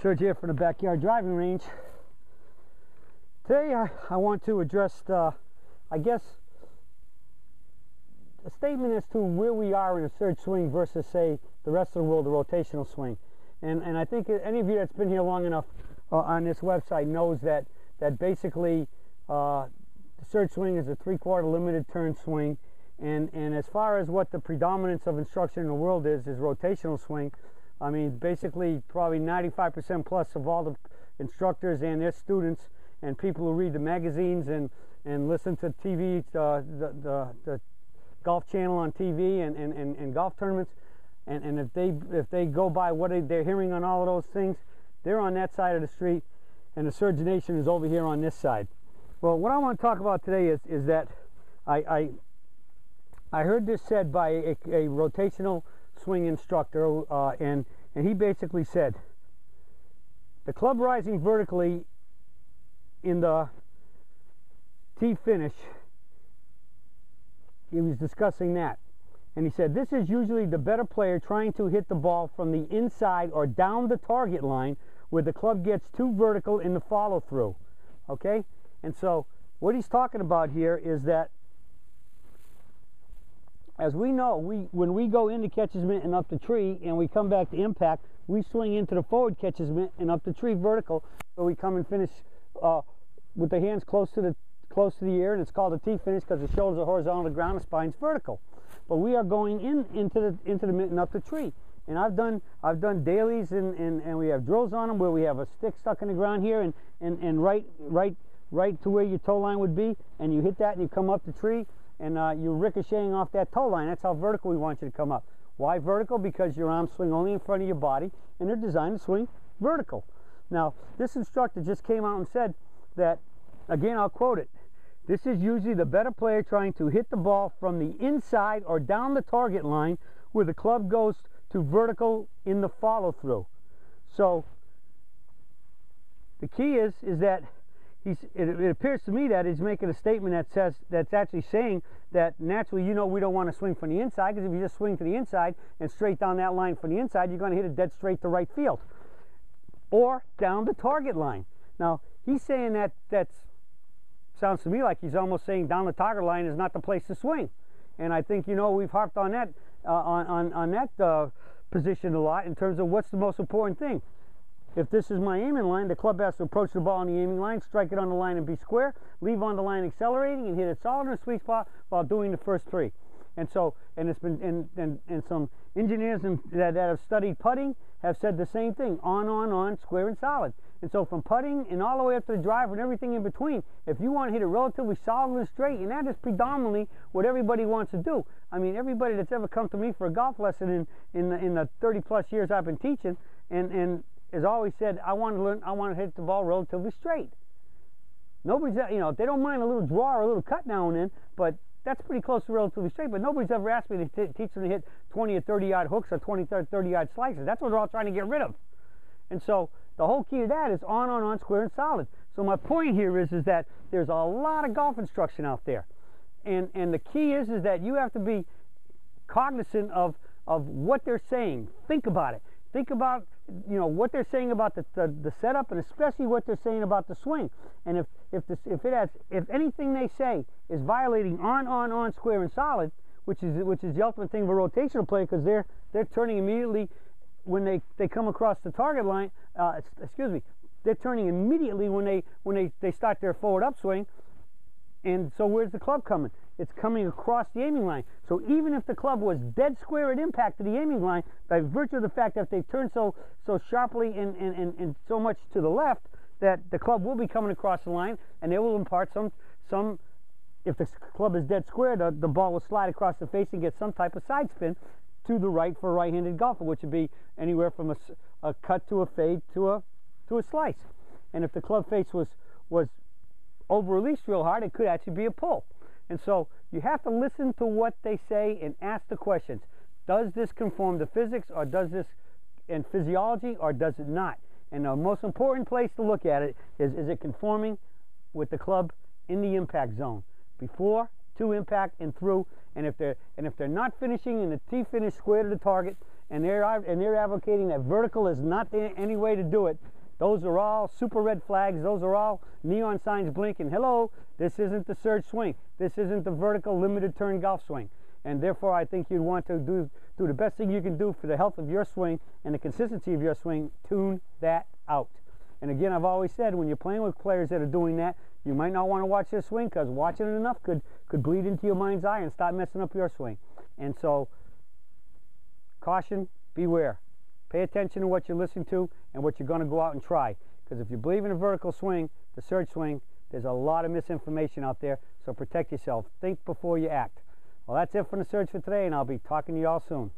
Serge here from the Backyard Driving Range. Today I want to address, I guess, a statement as to where we are in a surge swing versus, say, the rest of the world, the rotational swing. And I think any of you that's been here long enough on this website knows that basically the surge swing is a 3/4 limited turn swing. And as far as what the predominance of instruction in the world is rotational swing. I mean, basically probably 95% plus of all the instructors and their students and people who read the magazines and listen to TV, the golf channel on TV and golf tournaments, and if they go by what they're hearing on all of those things, they're on that side of the street, and the Surge Nation is over here on this side. Well, what I want to talk about today is that I heard this said by a rotational swing instructor, and he basically said the club rising vertically in the tee finish, he was discussing that, and he said this is usually the better player trying to hit the ball from the inside or down the target line where the club gets too vertical in the follow through. Okay, and so what he's talking about here is that, as we know, when we go into catcher's mitt and up the tree and we come back to impact, we swing into the forward catcher's mitt and up the tree vertical, so we come and finish with the hands close to the air, and it's called a T finish because the shoulders are horizontal to the ground, the spine's vertical. But we are going into the mitt and up the tree. And I've done dailies and we have drills on them where we have a stick stuck in the ground here and right to where your toe line would be, and you hit that and you come up the tree. And you're ricocheting off that toe line. That's how vertical we want you to come up. Why vertical? Because your arms swing only in front of your body, and they're designed to swing vertical. Now, this instructor just came out and said that, again, I'll quote it, this is usually the better player trying to hit the ball from the inside or down the target line where the club goes to vertical in the follow-through. So, the key is that it appears to me that he's making a statement that's actually saying that naturally, we don't want to swing from the inside, because if you just swing to the inside and straight down that line from the inside, you're going to hit it dead straight to right field or down the target line. Now, he's saying that sounds to me like he's almost saying down the target line is not the place to swing. And I think, we've harped on that on that position a lot in terms of what's the most important thing. If this is my aiming line, the club has to approach the ball on the aiming line, strike it on the line and be square, leave on the line accelerating, and hit it solid in the sweet spot while doing the first three. And so, and it's been, and some engineers that have studied putting have said the same thing, on, square and solid. And so from putting and all the way up to the driver and everything in between, if you want to hit it relatively solid and straight, and that is predominantly what everybody wants to do. I mean, everybody that's ever come to me for a golf lesson in the 30 plus years I've been teaching, and has always said, I want to hit the ball relatively straight. Nobody's, they don't mind a little draw or a little cut now and then, but that's pretty close to relatively straight. But nobody's ever asked me to teach them to hit 20 or 30-yard hooks or 20 or 30-yard slices. That's what they're all trying to get rid of. And so the whole key to that is on, square and solid. So my point here is that there's a lot of golf instruction out there. And the key is that you have to be cognizant of what they're saying. Think about it. Think about what they're saying about the setup, and especially what they're saying about the swing. And if anything they say is violating on, square and solid, which is the ultimate thing of a rotational play, because they're turning immediately when they come across the target line. They're turning immediately when they start their forward upswing. And so where's the club coming? It's coming across the aiming line. So even if the club was dead square at impact to the aiming line, by virtue of the fact that they turn so sharply and so much to the left, that the club will be coming across the line, and they will impart some. If the club is dead square, the ball will slide across the face and get some type of side spin to the right for a right-handed golfer, which would be anywhere from a cut to a fade to a slice. And if the club face was over-released real hard, it could actually be a pull. And so you have to listen to what they say and ask the questions. Does this conform to physics, or does this in physiology, or does it not? And the most important place to look at it is it conforming with the club in the impact zone, before, to impact, and through. And if they're not finishing in the T finish square to the target, and they're advocating that vertical is not any way to do it, Those are all super red flags. Those are all neon signs blinking. Hello, this isn't the surge swing. This isn't the vertical limited turn golf swing. And therefore, I think you'd want to do the best thing you can do for the health of your swing and the consistency of your swing. Tune that out. And again, I've always said, when you're playing with players that are doing that, you might not want to watch their swing, because watching it enough could bleed into your mind's eye and start messing up your swing. And so, caution, beware. Pay attention to what you're listening to and what you're going to go out and try. Because if you believe in a vertical swing, the surge swing, there's a lot of misinformation out there. So protect yourself. Think before you act. Well, that's it from The Surge for today, and I'll be talking to you all soon.